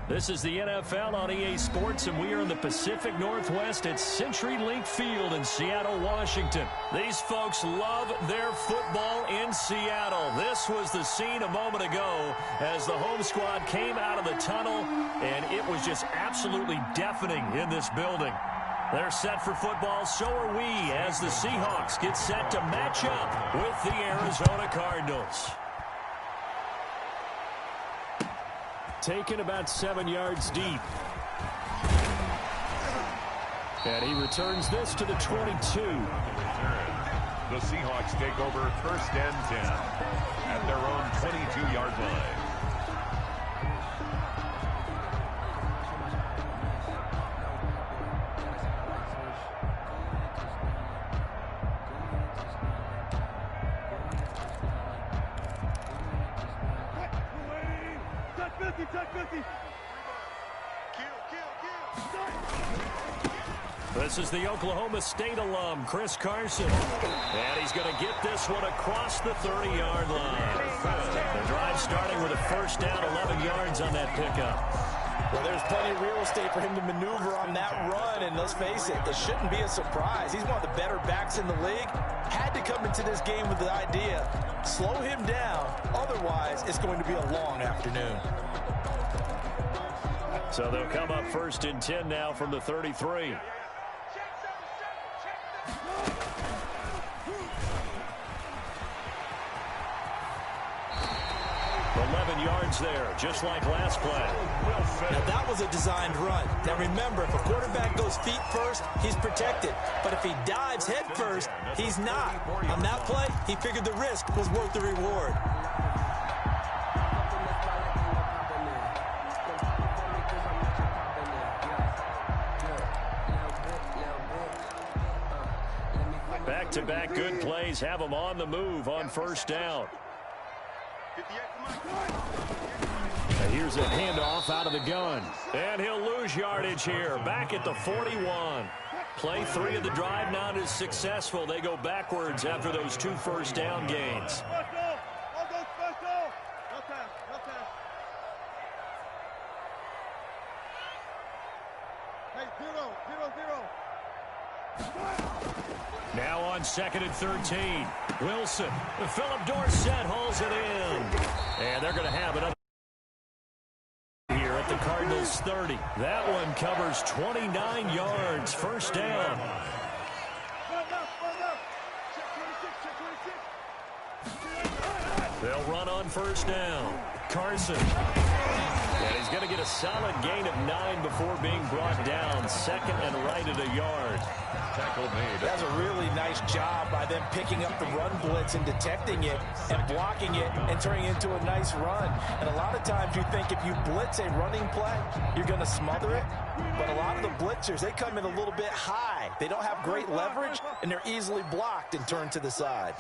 This is the NFL on EA Sports, and we are in the Pacific Northwest at CenturyLink Field in Seattle, Washington. These folks love their football in Seattle. This was the scene a moment ago as the home squad came out of the tunnel, and it was just absolutely deafening in this building. They're set for football, so are we, as the Seahawks get set to match up with the Arizona Cardinals. Taken about 7 yards deep. And he returns this to the 22. The Seahawks take over 1st and 10 at their own 22-yard line. This is the Oklahoma State alum, Chris Carson. And he's going to get this one across the 30-yard line. The drive starting with a 1st down, 11 yards on that pickup. Well, there's plenty of real estate for him to maneuver on that run, and let's face it, it shouldn't be a surprise. He's one of the better backs in the league. Had to come into this game with the idea, slow him down, otherwise it's going to be a long afternoon. So they'll come up 1st and 10 now from the 33. 11 yards there, just like last play. Now, that was a designed run. Now, remember, if a quarterback goes feet first, he's protected. But if he dives head first, he's not. On that play, he figured the risk was worth the reward. Back-to-back good plays have him on the move on 1st down. Here's a handoff out of the gun. And he'll lose yardage here. Back at the 41. Play 3 of the drive not as successful. They go backwards after those 2 1st down gains. Now on 2nd and 13. Wilson. Philip Dorsett hauls it in. And they're going to have another here at the Cardinals 30. That one covers 29 yards. 1st down. They'll run on 1st down. Carson. And he's going to get a solid gain of 9 before being brought down. 2nd and right at a yard. Tackle made. That's a really nice job by them picking up the run blitz and detecting it and blocking it and turning it into a nice run. And a lot of times you think if you blitz a running play, you're going to smother it. But a lot of the blitzers, they come in a little bit high. They don't have great leverage, and they're easily blocked and turned to the side.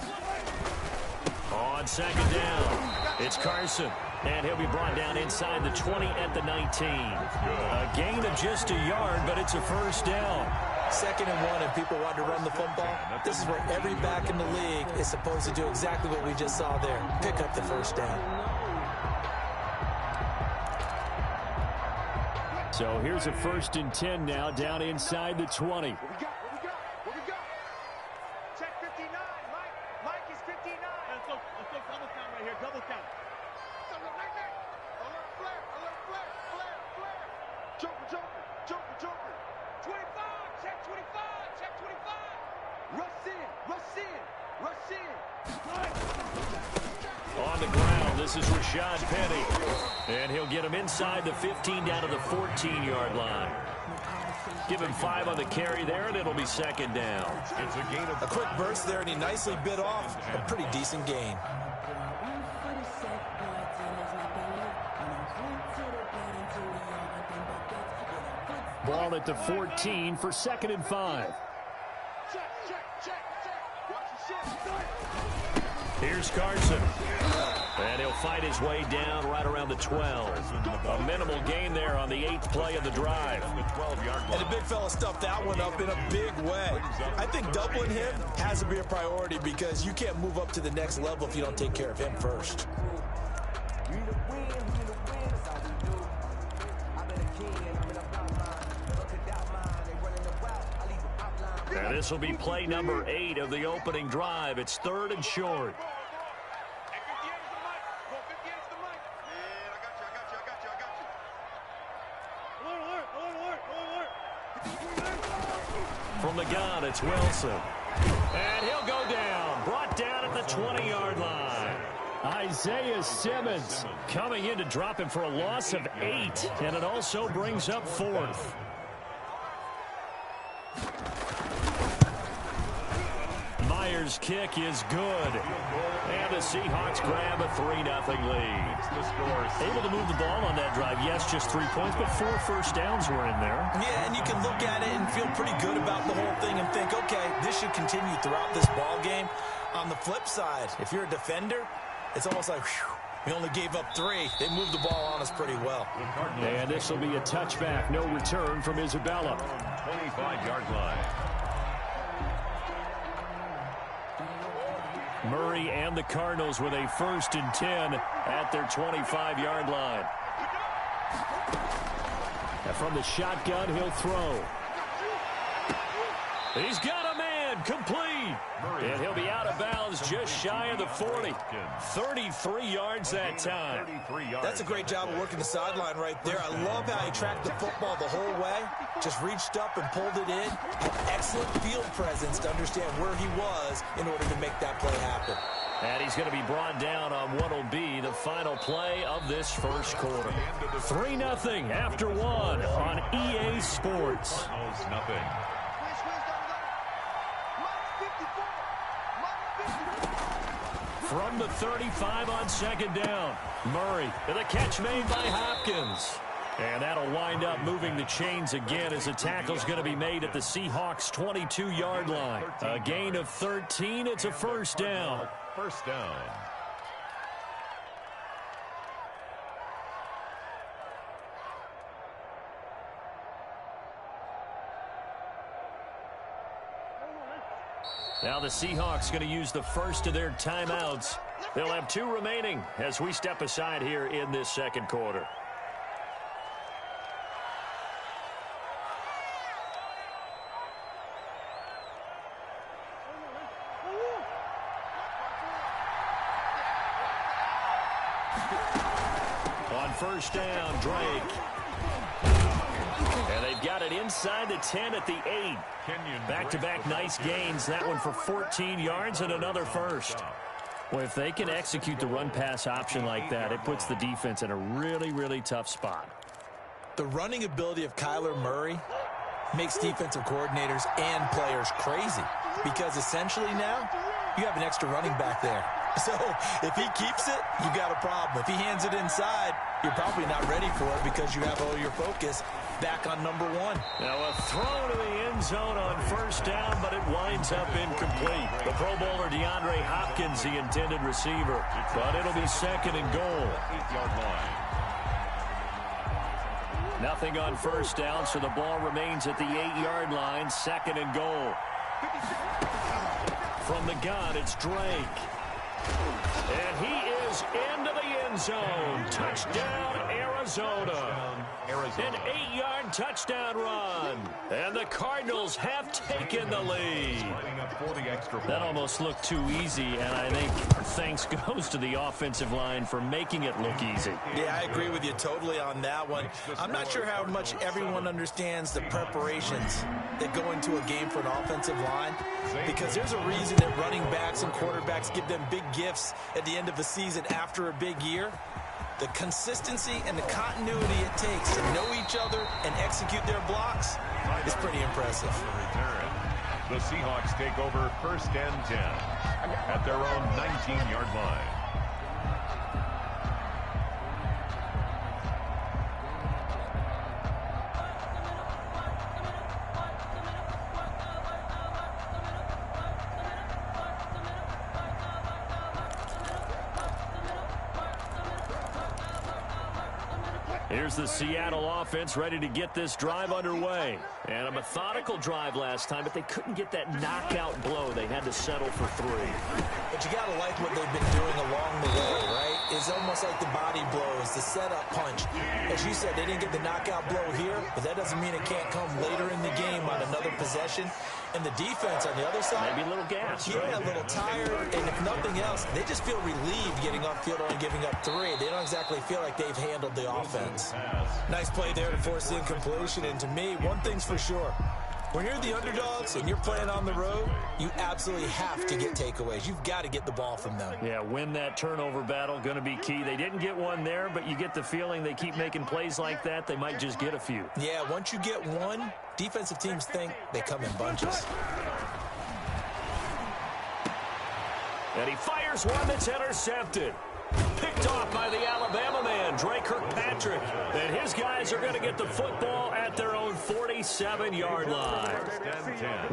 On 2nd down, it's Carson. And he'll be brought down inside the 20 at the 19. A gain of just a yard, but it's a 1st down. 2nd and 1, and people want to run the football. This is where every back in the league is supposed to do exactly what we just saw there. Pick up the 1st down. So here's a 1st and 10 now down inside the 20. On the ground, this is Rashad Penny. And he'll get him inside the 15 down to the 14-yard line. Give him 5 on the carry there, and it'll be 2nd down. It's a gain of a quick burst there, and he nicely bit off a pretty decent gain. Ball at the 14 for 2nd and 5. Here's Carson. And he'll fight his way down right around the 12. A minimal gain there on the 8th play of the drive. And the big fella stuffed that one up in a big way. I think doubling him has to be a priority because you can't move up to the next level if you don't take care of him first. And this will be play number 8 of the opening drive. It's 3rd and short. From the gun, it's Wilson. And he'll go down. Brought down at the 20-yard line. Isaiah Simmons coming in to drop him for a loss of 8. And it also brings up 4th. Myers' kick is good. And the Seahawks grab a 3-0 lead. Able to move the ball on that drive. Yes, just 3 points, but 4 first downs were in there. Yeah, and you can look at it and feel pretty good about the whole thing and think, okay, this should continue throughout this ball game. On the flip side, if you're a defender, it's almost like, whew, we only gave up 3. They moved the ball on us pretty well. And this will be a touchback. No return from Isabella. 25-yard line. Murray and the Cardinals with a 1st and 10 at their 25-yard line. And from the shotgun, he'll throw. He's got a man, complete. And he'll be out of bounds just shy of the 40. 33 yards that time. That's a great job of working the sideline right there. I love how he tracked the football the whole way. Just reached up and pulled it in. Had excellent field presence to understand where he was in order to make that play happen. And he's going to be brought down on what will be the final play of this first quarter. 3-0 after 1 on EA Sports. Nothing. From the 35 on 2nd down. Murray, and the catch made by Hopkins. And that'll wind up moving the chains again as the tackle's going to be made at the Seahawks' 22-yard line. A gain of 13. It's a first down. First down. Now the Seahawks going to use the first of their timeouts. They'll have 2 remaining as we step aside here in this second quarter. On first down, Drake. And they've got it inside the 10 at the 8. Back-to-back nice gains. That one for 14 yards and another first. Well, if they can execute the run-pass option like that, it puts the defense in a really, really tough spot. The running ability of Kyler Murray makes defensive coordinators and players crazy because essentially now you have an extra running back there. So if he keeps it, you got a problem. If he hands it inside, you're probably not ready for it because you have all your focus back on number 1. Now a throw to the end zone on first down, but it winds up incomplete. The Pro Bowler DeAndre Hopkins, the intended receiver, but it'll be 2nd and goal. 8-yard line. Nothing on first down, so the ball remains at the 8-yard line, 2nd and goal. From the gun, it's Drake. And he is into the end zone. Touchdown, Arizona. An 8-yard touchdown run. And the Cardinals have taken the lead. That almost looked too easy, and I think thanks goes to the offensive line for making it look easy. Yeah, I agree with you totally on that one. I'm not sure how much everyone understands the preparations that go into a game for an offensive line, because there's a reason that running backs and quarterbacks give them big gifts at the end of the season after a big year. The consistency and the continuity it takes to know each other and execute their blocks is pretty impressive. The Seahawks take over 1st and 10 at their own 19-yard line. Here's the Seattle offense ready to get this drive underway. And a methodical drive last time, but they couldn't get that knockout blow. They had to settle for 3. But you got to like what they've been doing along the way, right? is almost like the body blows, the setup punch. As you said, they didn't get the knockout blow here, but that doesn't mean it can't come later in the game on another possession. And the defense on the other side, maybe a little gas. Yeah, right? A little tired, and if nothing else, they just feel relieved getting off field only giving up 3. They don't exactly feel like they've handled the offense. Nice play there to force the incompletion, and to me, one thing's for sure. When you're the underdogs and you're playing on the road, you absolutely have to get takeaways. You've got to get the ball from them. Yeah, win that turnover battle, going to be key. They didn't get one there, but you get the feeling they keep making plays like that, they might just get a few. Yeah, once you get one, defensive teams think they come in bunches. And he fires one that's intercepted. Picked off by the Alabama man, Dre Kirkpatrick. And his guys are going to get the football at their own 47-yard line.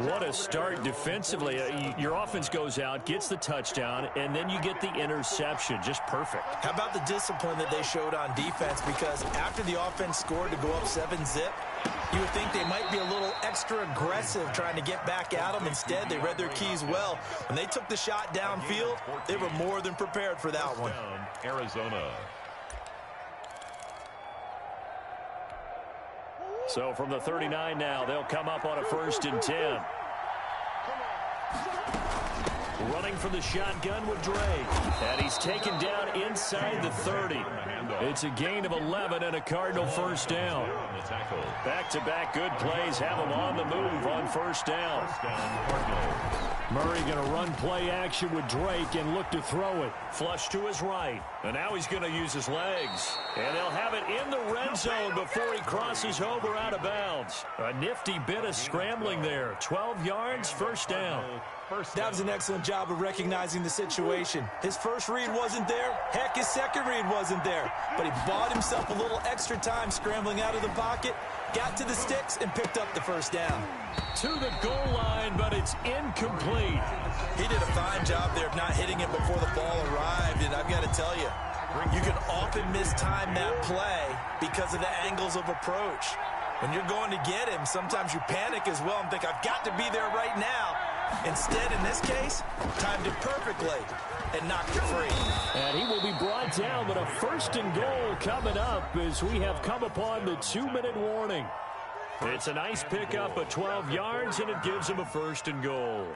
What a start defensively. Your offense goes out, gets the touchdown, and then you get the interception. Just perfect. How about the discipline that they showed on defense? Because after the offense scored to go up 7-zip, you would think they might be a little extra aggressive trying to get back at them. Instead, they read their keys well. When they took the shot downfield, they were more than prepared for that one. Arizona. So from the 39 now, they'll come up on a 1st and 10. Running for the shotgun with Drake. And he's taken down inside the 30. It's a gain of 11 and a Cardinal 1st down. Back-to-back good plays have him on the move on 1st down. Murray going to run play action with Drake and look to throw it. Flush to his right. And now he's going to use his legs. And they'll have it in the red zone before he crosses over out of bounds. A nifty bit of scrambling there. 12 yards, 1st down. That was an excellent job of recognizing the situation. His first read wasn't there. Heck, his second read wasn't there. But he bought himself a little extra time scrambling out of the pocket, got to the sticks, and picked up the 1st down. To the goal line, but it's incomplete. He did a fine job there of not hitting it before the ball arrived, and I've got to tell you, you can often mistime that play because of the angles of approach. When you're going to get him, sometimes you panic as well and think, I've got to be there right now. Instead, in this case, timed it perfectly and knocked it free. And he will be brought down, but a 1st and goal coming up as we have come upon the 2-minute warning. It's a nice pickup of 12 yards, and it gives him a 1st and goal.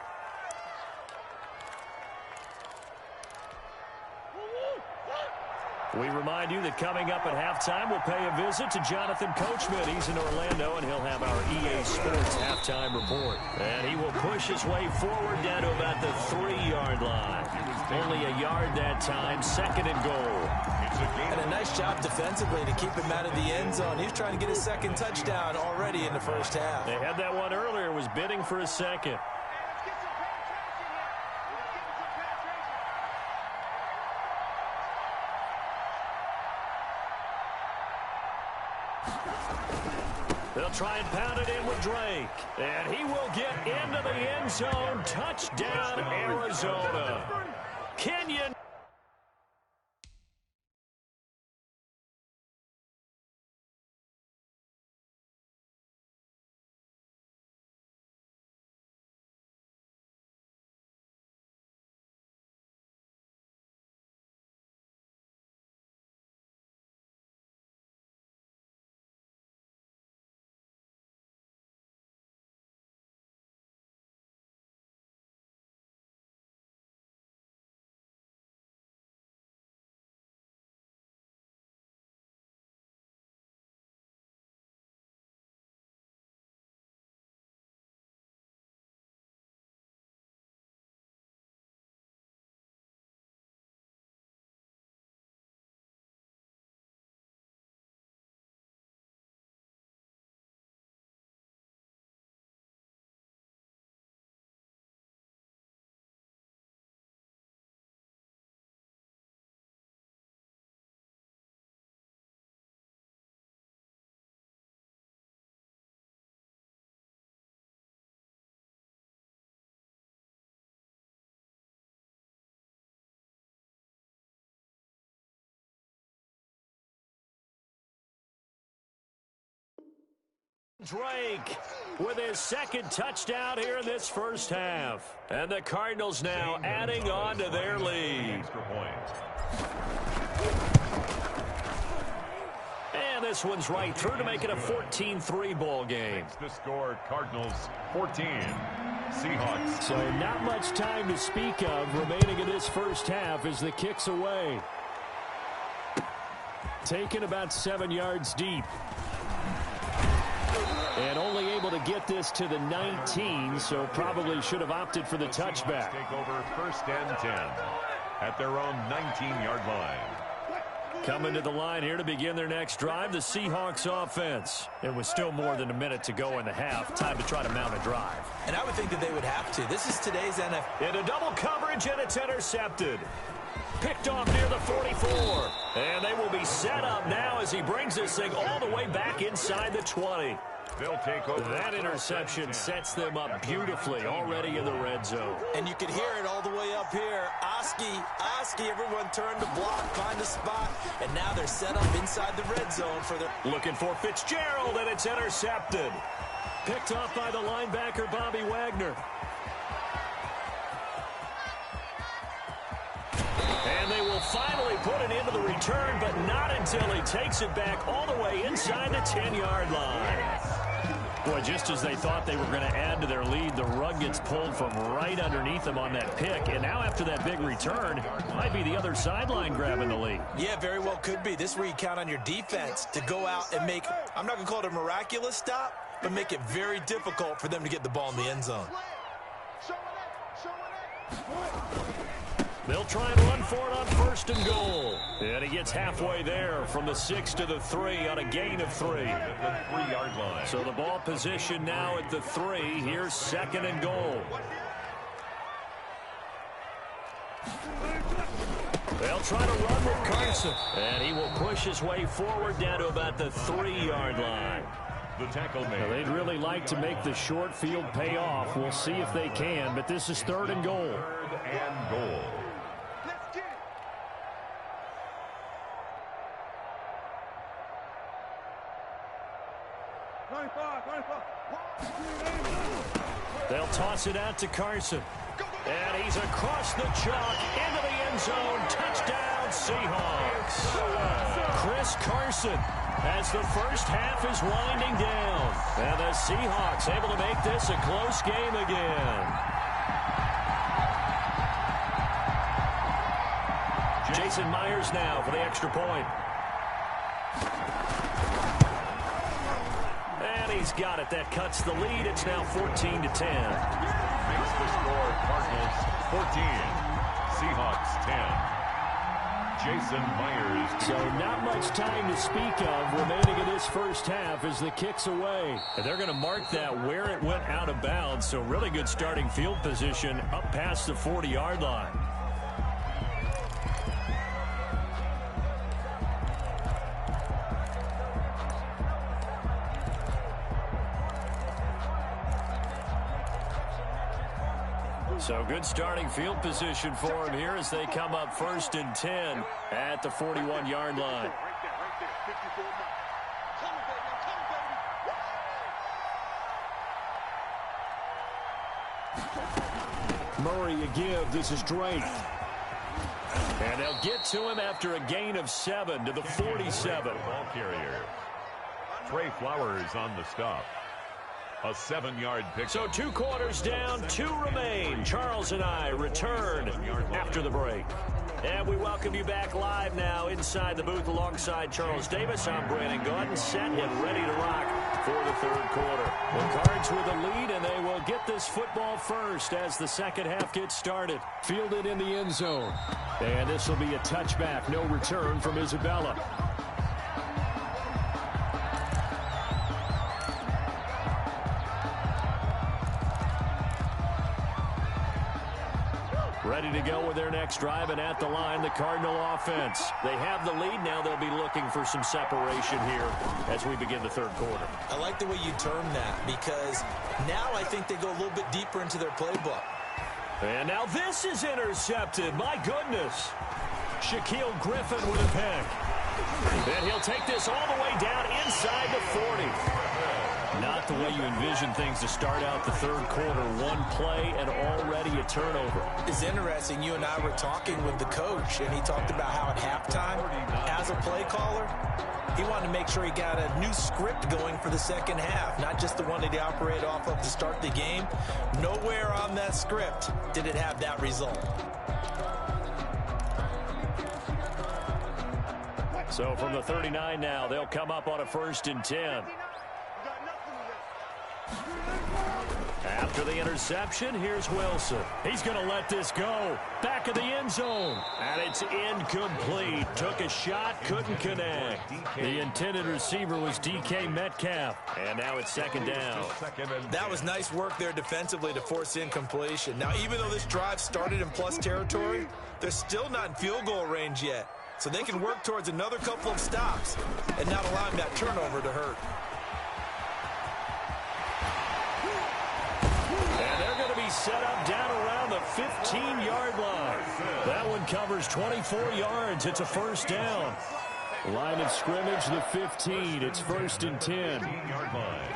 We remind you that coming up at halftime, we'll pay a visit to Jonathan Coachman. He's in Orlando, and he'll have our EA Sports halftime report. And he will push his way forward down to about the 3-yard line. Only a yard that time, 2nd and goal. And a nice job defensively to keep him out of the end zone. He's trying to get his 2nd touchdown already in the 1st half. They had that one earlier, was bidding for a 2nd. They'll try and pound it in with Drake. And he will get into the end zone. Touchdown, Arizona. Kenyon. Drake with his 2nd touchdown here in this 1st half. And the Cardinals now adding on to their lead. And this one's right through to make it a 14-3 ball game. The score, Cardinals 14, Seahawks. So not much time to speak of remaining in this first half as the kick's away. Taken about 7 yards deep. And only able to get this to the 19, so probably should have opted for the touchback. Take over first and 10 at their own 19-yard line. Coming to the line here to begin their next drive, the Seahawks offense. It was still more than a minute to go in the half. Time to try to mount a drive. And I would think that they would have to. This is today's NFL. Into double coverage, and it's intercepted. Picked off near the 44. And they will be set up now as he brings this thing all the way back inside the 20. They'll take over. That interception sets them up beautifully already in the red zone. And you can hear it all the way up here. Oski, everyone turned to block, find a spot, and now they're set up inside the red zone for their... Looking for Fitzgerald, and it's intercepted. Picked off by the linebacker, Bobby Wagner. And they will finally put it into the return, but not until he takes it back all the way inside the 10-yard line. Boy, just as they thought they were going to add to their lead, the rug gets pulled from right underneath them on that pick. And now after that big return, might be the other sideline grabbing the lead. Yeah, very well could be. This is where you count on your defense to go out and make, I'm not going to call it a miraculous stop, but make it very difficult for them to get the ball in the end zone. They'll try and run for it on first and goal. And he gets halfway there from the 6 to the 3 on a gain of 3. At the 3-yard line. So the ball position now at the 3. Here's second and goal. They'll try to run with Carson. And he will push his way forward down to about the 3-yard line. The tackle made. Now, they'd really like to make the short field pay off. We'll see if they can, but this is third and goal. Third and goal. They'll toss it out to Carson. And he's across the chalk into the end zone. Touchdown, Seahawks. Chris Carson, as the first half is winding down. And the Seahawks able to make this a close game again. Jason Myers now for the extra point. And he's got it. That cuts the lead. It's now 14-10. Makes the score, Cardinals 14, Seahawks 10. Jason Myers. So not much time to speak of remaining in this first half as the kick's away. And they're going to mark that where it went out of bounds. So really good starting field position up past the 40-yard line. So good starting field position for him here as they come up first and 10 at the 41-yard line. Murray a give. This is Drake. And they'll get to him after a gain of 7 to the 47. Ball carrier. Trey Flowers on the stop. A 7-yard pick. So 2 quarters down, 2 remain. Charles and I return after the break. And we welcome you back live now inside the booth alongside Charles Davis. I'm Brandon Gordon, set and ready to rock for the third quarter. The Cards with a lead, and they will get this football first as the second half gets started. Fielded in the end zone. And this will be a touchback. No return from Isabella. Ready to go with their next drive, and at the line, the Cardinal offense. They have the lead. Now they'll be looking for some separation here as we begin the third quarter. I like the way you term that because now I think they go a little bit deeper into their playbook. And now this is intercepted. My goodness. Shaquille Griffin with a pick. And he'll take this all the way down inside the 40. Not the way you envision things to start out the third quarter. One play and already a turnover. It's interesting. You and I were talking with the coach, and he talked about how at halftime, as a play caller, he wanted to make sure he got a new script going for the second half, not just the one that he operated off of to start the game. Nowhere on that script did it have that result. So from the 39 now, they'll come up on a 1st and 10. After the interception, here's Wilson. He's going to let this go. Back of the end zone. And it's incomplete. Took a shot, couldn't connect. The intended receiver was DK Metcalf. And now it's 2nd down. That was nice work there defensively to force incompletion. Now, even though this drive started in plus territory, they're still not in field goal range yet. So they can work towards another couple of stops and not allowing that turnover to hurt. And they're going to be set up down around the 15-yard line. That one covers 24 yards. It's a 1st down. Line of scrimmage, the 15. It's 1st and 10. 15-yard line.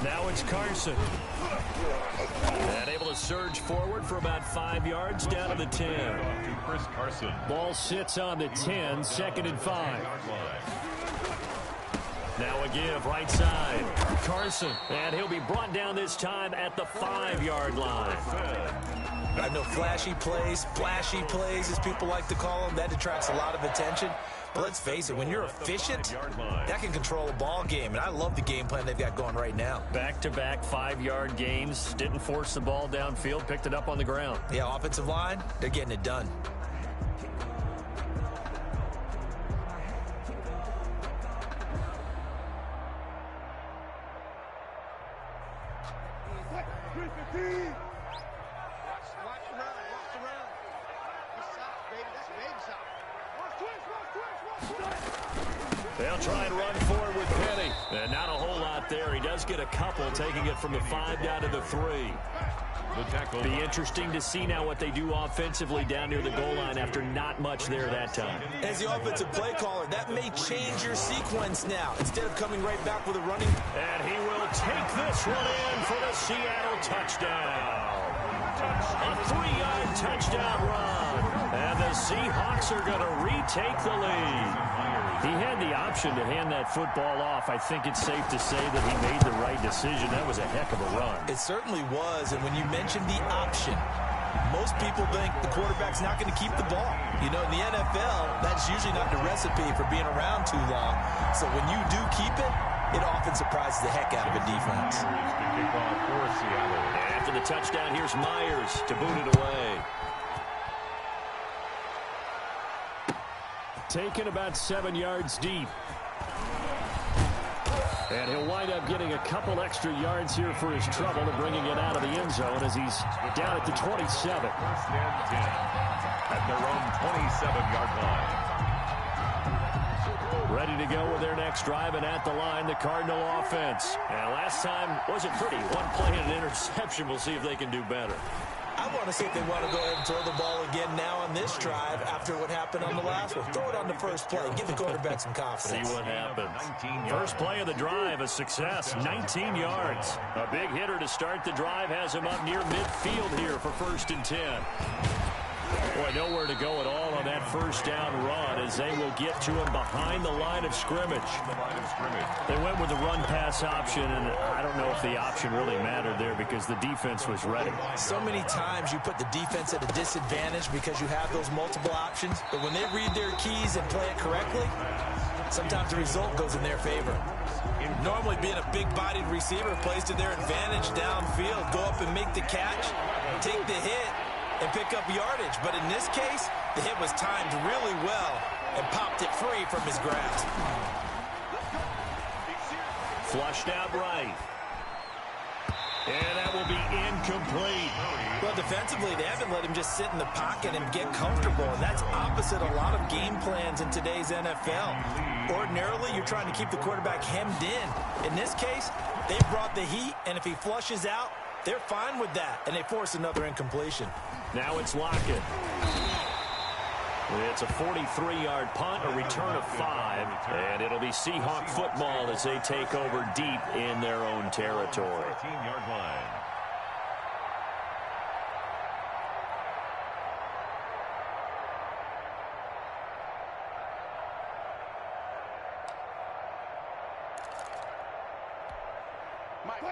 Now it's Carson. And able to surge forward for about 5 yards down to the 10. To Chris Carson. Ball sits on the 10, 2nd and 5. Now a give, right side. Carson, and he'll be brought down this time at the 5-yard line. I know flashy plays, splashy plays, as people like to call them, that attracts a lot of attention. But let's face it, when you're efficient, that can control a ball game. And I love the game plan they've got going right now. Back-to-back 5-yard gains. Didn't force the ball downfield, picked it up on the ground. Yeah, offensive line, they're getting it done. They'll try and run forward with Penny. And not a whole lot there. He does get a couple, taking it from the 5 down to the 3. Be interesting to see now what they do offensively down near the goal line after not much there that time. As the offensive play caller, that may change your sequence now. Instead of coming right back with a running. And he will take this one in for the Seattle touchdown. A 3-yard touchdown run. And the Seahawks are going to retake the lead. He had the option to hand that football off. I think it's safe to say that he made the right decision. That was a heck of a run. It certainly was. And when you mentioned the option, most people think the quarterback's not going to keep the ball. You know, in the NFL, that's usually not the recipe for being around too long. So when you do keep it, it often surprises the heck out of a defense. After the touchdown, here's Myers to boot it away. Taken about 7 yards deep. And he'll wind up getting a couple extra yards here for his trouble to bringing it out of the end zone as he's down at the 27. 1st and 10 at their own 27-yard line. Ready to go with their next drive, and at the line, the Cardinal offense. And last time wasn't pretty. One play and an interception. We'll see if they can do better. I want to see if they want to go ahead and throw the ball again now on this drive after what happened on the last one. Throw it on the first play. Give the quarterback some confidence. See what happens. First play of the drive, a success. 19 yards. A big hitter to start the drive has him up near midfield here for 1st and 10. Boy, nowhere to go at all on that 1st down run as they will get to him behind the line of scrimmage. They went with the run-pass option, and I don't know if the option really mattered there because the defense was ready. So many times you put the defense at a disadvantage because you have those multiple options, but when they read their keys and play it correctly, sometimes the result goes in their favor. Normally being a big-bodied receiver plays to their advantage downfield. Go up and make the catch, take the hit, and pick up yardage. But in this case, the hit was timed really well and popped it free from his grasp. Flushed out right. And that will be incomplete. Well, defensively, they haven't let him just sit in the pocket and get comfortable. And that's opposite a lot of game plans in today's NFL. Ordinarily, you're trying to keep the quarterback hemmed in. In this case, they brought the heat, and if he flushes out, they're fine with that, and they force another incompletion. Now it's Lockett. It's a 43-yard punt, a return of 5, and it'll be Seahawk football as they take over deep in their own territory. 14-yard line.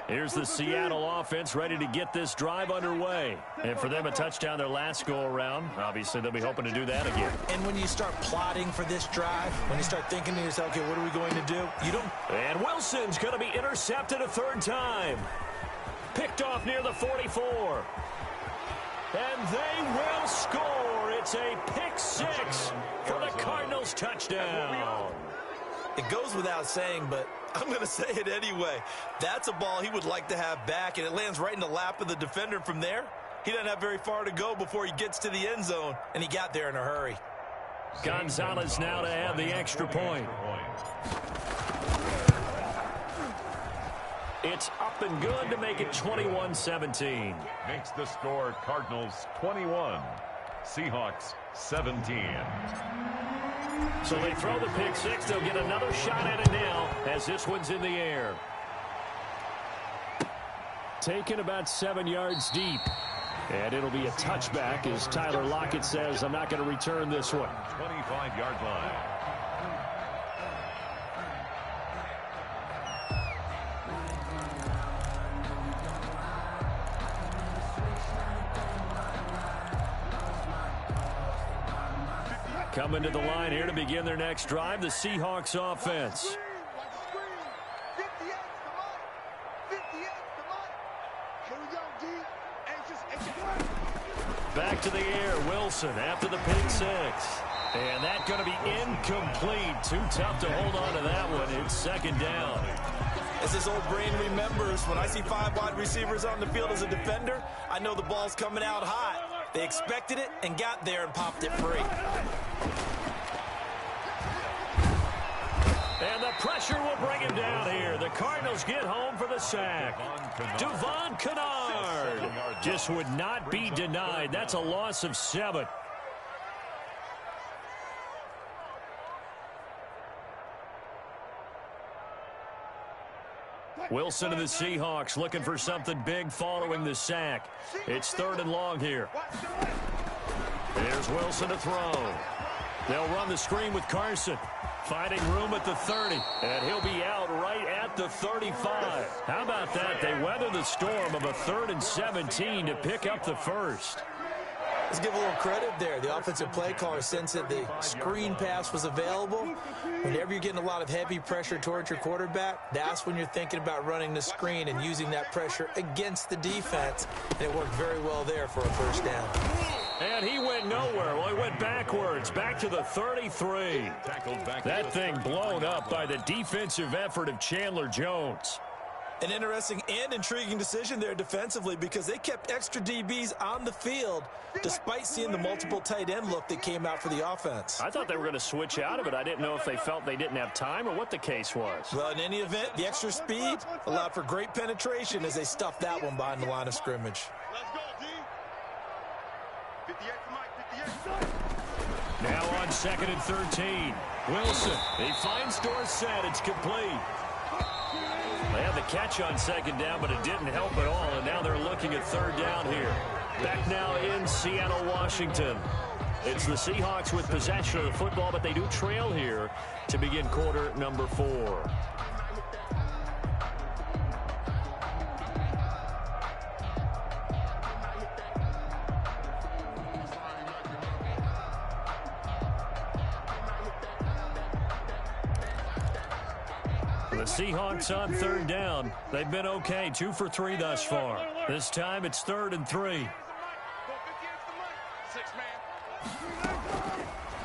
Here's the Seattle offense ready to get this drive underway. And for them, a touchdown their last go-around. Obviously, they'll be hoping to do that again. And when you start plotting for this drive, when you start thinking to yourself, okay, what are we going to do? You don't. And Wilson's going to be intercepted a third time. Picked off near the 44. And they will score. It's a pick 6 for the Cardinals touchdown. It goes without saying, but I'm going to say it anyway. That's a ball he would like to have back, and it lands right in the lap of the defender from there. He doesn't have very far to go before he gets to the end zone, and he got there in a hurry. Gonzalez now to add the extra point. It's up and good to make it 21-17. Makes the score Cardinals 21, Seahawks 17. So they throw the pick 6. They'll get another shot at it now as this one's in the air. Taken about 7 yards deep. And it'll be a touchback as Tyler Lockett says, I'm not going to return this one. 25-yard line. Coming to the line here to begin their next drive, the Seahawks offense. Back to the air, Wilson after the pick 6. And that's going to be incomplete. Too tough to hold on to that one. It's second down. As this old brain remembers, when I see 5 wide receivers on the field as a defender, I know the ball's coming out hot. They expected it and got there and popped it free. And the pressure will bring him down here. The Cardinals get home for the sack. Devon Kennard just would not be denied. That's a loss of 7. Wilson and the Seahawks looking for something big following the sack. It's 3rd and long here. There's Wilson to throw. They'll run the screen with Carson. Finding room at the 30. And he'll be out right at the 35. How about that? They weather the storm of a 3rd and 17 to pick up the first. Let's give a little credit there. The offensive play caller sensed that the screen pass was available. Whenever you're getting a lot of heavy pressure towards your quarterback, that's when you're thinking about running the screen and using that pressure against the defense. And it worked very well there for a first down. And he went nowhere. Well, he went backwards, back to the 33. That thing blown up by the defensive effort of Chandler Jones. An interesting and intriguing decision there defensively because they kept extra DBs on the field despite seeing the multiple tight end look that came out for the offense. I thought they were going to switch out of it. I didn't know if they felt they didn't have time or what the case was. Well, in any event, the extra speed allowed for great penetration as they stuffed that one behind the line of scrimmage. Let's go, D. 58 for Mike, 58. Now on 2nd and 13. Wilson, he finds Dorsett. It's complete. They had the catch on 2nd down, but it didn't help at all, and now they're looking at 3rd down here. Back now in Seattle, Washington. It's the Seahawks with possession of the football, but they do trail here to begin quarter number 4. The Seahawks on 3rd down. They've been okay, 2 for 3 thus far. This time it's 3rd and 3.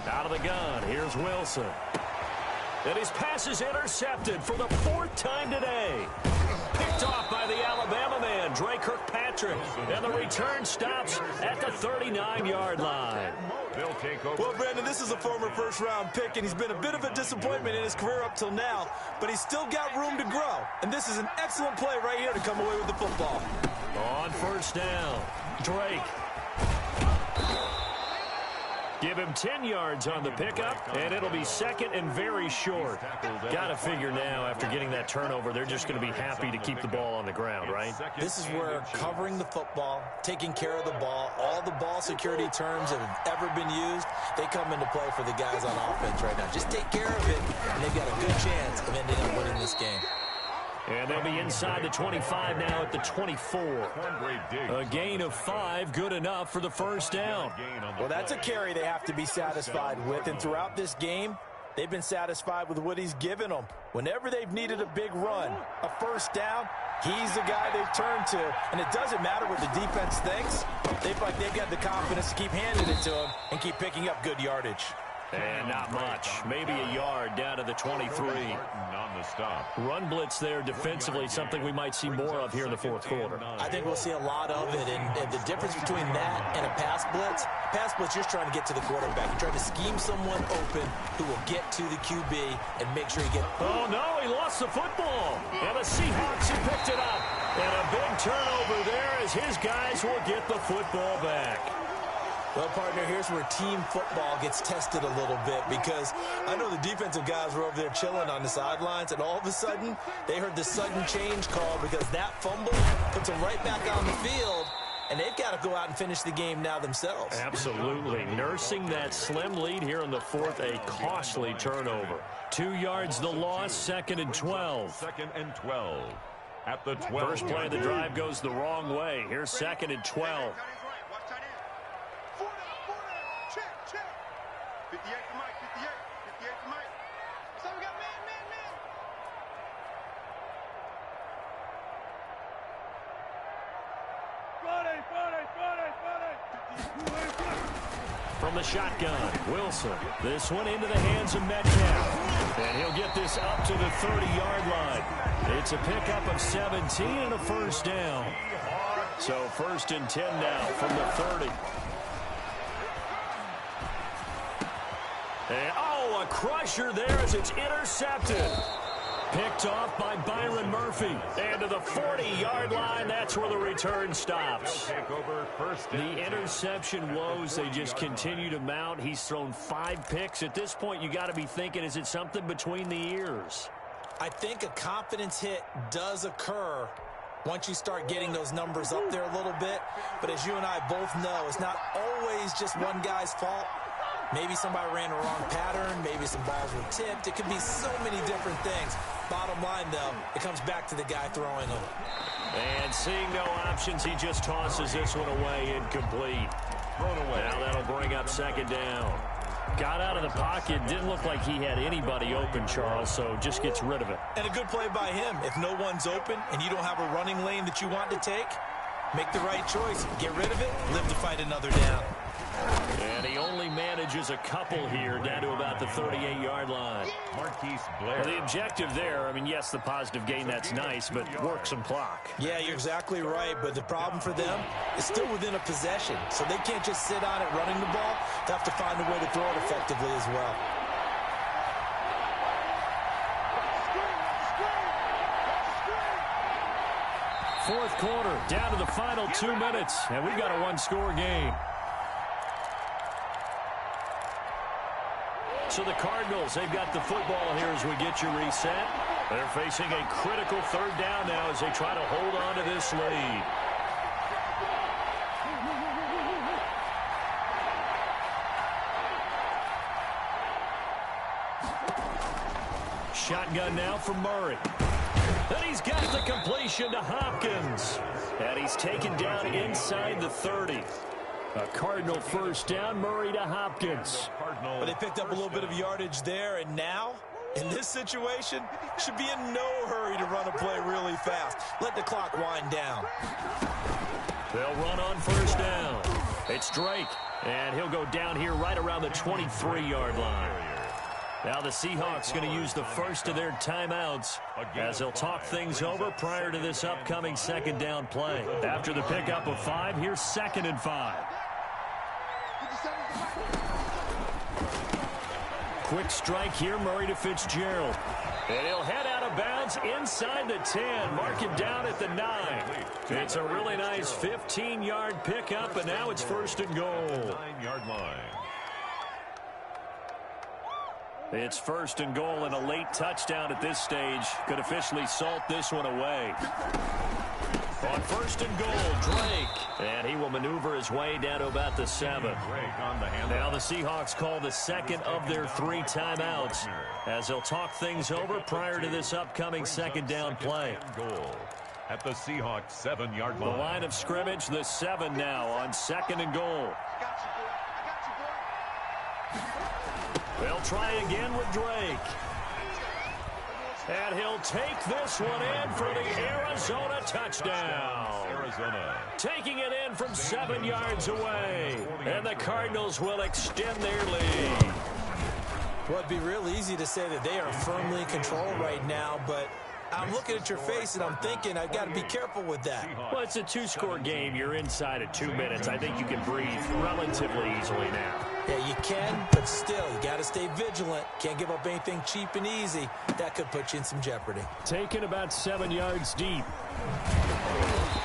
Out of the gun, here's Wilson. And his pass is intercepted for the 4th time today. Picked off by the Alabama man, Dre Kirkpatrick. And the return stops at the 39-yard line. They'll take over. Well, Brandon, this is a former first-round pick, and he's been a bit of a disappointment in his career up till now, but he's still got room to grow. And this is an excellent play right here to come away with the football. On 1st down, Drake. Give him 10 yards on the pickup, and it'll be second and very short. Got to figure now, after getting that turnover, they're just going to be happy to keep the ball on the ground, right? This is where covering the football, taking care of the ball, all the ball security terms that have ever been used, they come into play for the guys on offense right now. Just take care of it, and they've got a good chance of ending up winning this game. And they'll be inside the 25 now at the 24. A gain of 5, good enough for the first down. Well, that's a carry they have to be satisfied with. And throughout this game, they've been satisfied with what he's given them. Whenever they've needed a big run, a first down, he's the guy they've turned to. And it doesn't matter what the defense thinks. They feel like they've got the confidence to keep handing it to him and keep picking up good yardage. And not much. Maybe a yard down to the 23. Run blitz there defensively, something we might see more of here in the fourth quarter. I think we'll see a lot of it. And the difference between that and a pass blitz, you're trying to get to the quarterback. You're trying to scheme someone open who will get to the QB and make sure he gets... Oh, no, he lost the football. And the Seahawks have picked it up. And a big turnover there as his guys will get the football back. Well, partner, here's where team football gets tested a little bit, because I know the defensive guys were over there chilling on the sidelines, and all of a sudden they heard the sudden change call because that fumble puts them right back on the field, and they've got to go out and finish the game now themselves. Absolutely. Nursing that slim lead here in the fourth, a costly turnover. 2 yards the loss, 2nd and 12. 2nd and 12. At the 12. First play of the drive goes the wrong way. Here's 2nd and 12. 58 for Mike, 58 for Mike. So we got man. From the shotgun, Wilson. This one into the hands of Metcalf. And he'll get this up to the 30-yard line. It's a pickup of 17 and a first down. So 1st and 10 now from the 30. And, a crusher there as it's intercepted. Picked off by Byron Murphy. And to the 40-yard line, that's where the return stops. The interception woes, they just continue to mount. He's thrown 5 picks. At this point, you got to be thinking, is it something between the ears? I think a confidence hit does occur once you start getting those numbers up there a little bit. But as you and I both know, it's not always just one guy's fault. Maybe somebody ran a wrong pattern. Maybe some balls were tipped. It could be so many different things. Bottom line, though, it comes back to the guy throwing them. And seeing no options, he just tosses this one away, incomplete. Thrown away. Now that'll bring up 2nd down. Got out of the pocket. Didn't look like he had anybody open, Charles, so just gets rid of it. And a good play by him. If no one's open and you don't have a running lane that you want to take, make the right choice. Get rid of it. Live to fight another down. And he only manages a couple here down to about the 38-yard line. Marquise Blair. Well, the objective there, I mean, yes, the positive gain, that's nice, but work some clock. Yeah, you're exactly right, but the problem for them is still within a possession, so they can't just sit on it running the ball. They have to find a way to throw it effectively as well. Fourth quarter, down to the final 2 minutes, and we've got a one-score game. So the Cardinals, they've got the football here as we get you reset. They're facing a critical 3rd down now as they try to hold on to this lead. Shotgun now for Murray. And he's got the completion to Hopkins. And he's taken down inside the 30. A Cardinal first down, Murray to Hopkins. But they picked up a little bit of yardage there, and now, in this situation, should be in no hurry to run a play really fast. Let the clock wind down. They'll run on first down. It's Drake, and he'll go down here right around the 23-yard line. Now the Seahawks going to use the first of their timeouts as they'll talk things over prior to this upcoming 2nd down play. After the pickup of 5, here's 2nd and 5. Quick strike here, Murray to Fitzgerald. And he'll head out of bounds inside the 10, mark him down at the 9. It's a really nice 15-yard pickup, and now it's 1st and goal. 9-yard line. It's first and goal and a late touchdown at this stage. Could officially salt this one away. On first and goal, Drake. And he will maneuver his way down to about the 7. Now the Seahawks call the second of their 3 timeouts as they'll talk things over prior to this upcoming second down play. Goal at the Seahawks 7-yard line. The line of scrimmage, the 7 now on second and goal. They'll try again with Drake. And he'll take this one in for the Arizona touchdown. Arizona. Taking it in from 7 yards away. And the Cardinals will extend their lead. Well, it'd be real easy to say that they are firmly in control right now, but I'm looking at your face and I'm thinking I've got to be careful with that. Well, it's a 2-score game. You're inside at 2 minutes. I think you can breathe relatively easily now. Yeah, you can, but still, you got to stay vigilant. Can't give up anything cheap and easy. That could put you in some jeopardy. Taken about 7 yards deep.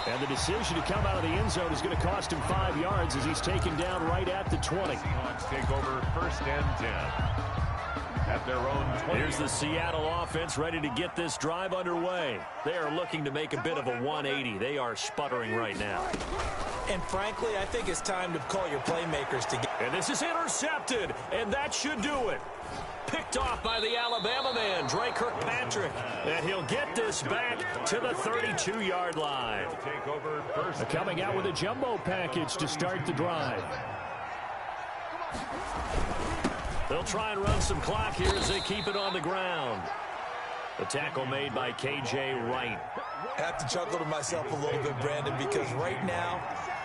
And the decision to come out of the end zone is going to cost him 5 yards as he's taken down right at the 20. Seahawks take over first and 10. At their own 20. Here's the Seattle offense ready to get this drive underway. They are looking to make a bit of a 180. They are sputtering right now. And frankly, I think it's time to call your playmakers to get. And this is intercepted, and that should do it. Picked off by the Alabama man, Drake Kirkpatrick. And he'll get this back to the 32-yard line. Take over first. Coming out with a jumbo package to start the drive. They'll try and run some clock here as they keep it on the ground. The tackle made by K.J. Wright. I have to chuckle to myself a little bit, Brandon, because right now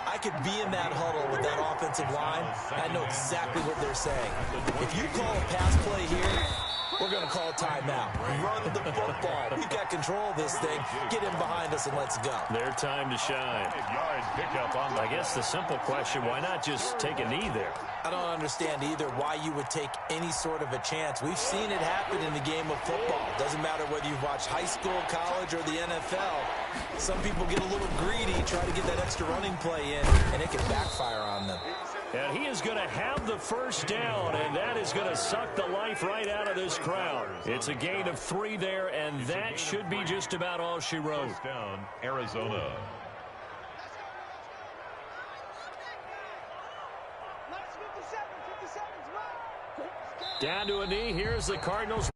I could be in that huddle with that offensive line. I know exactly what they're saying. If you call a pass play here, we're going to call a timeout. Run the football. We've got control of this thing. Get in behind us and let's go. Their time to shine. I guess the simple question, why not just take a knee there? I don't understand either why you would take any sort of a chance. We've seen it happen in the game of football. Doesn't matter whether you've watched high school, college, or the NFL. Some people get a little greedy, try to get that extra running play in, and it can backfire on them. And he is going to have the first down, and that is going to suck the life right out of this crowd. It's a gain of 3 there, and that should be just about all she wrote. First down, Arizona. Down to a knee. Here's the Cardinals.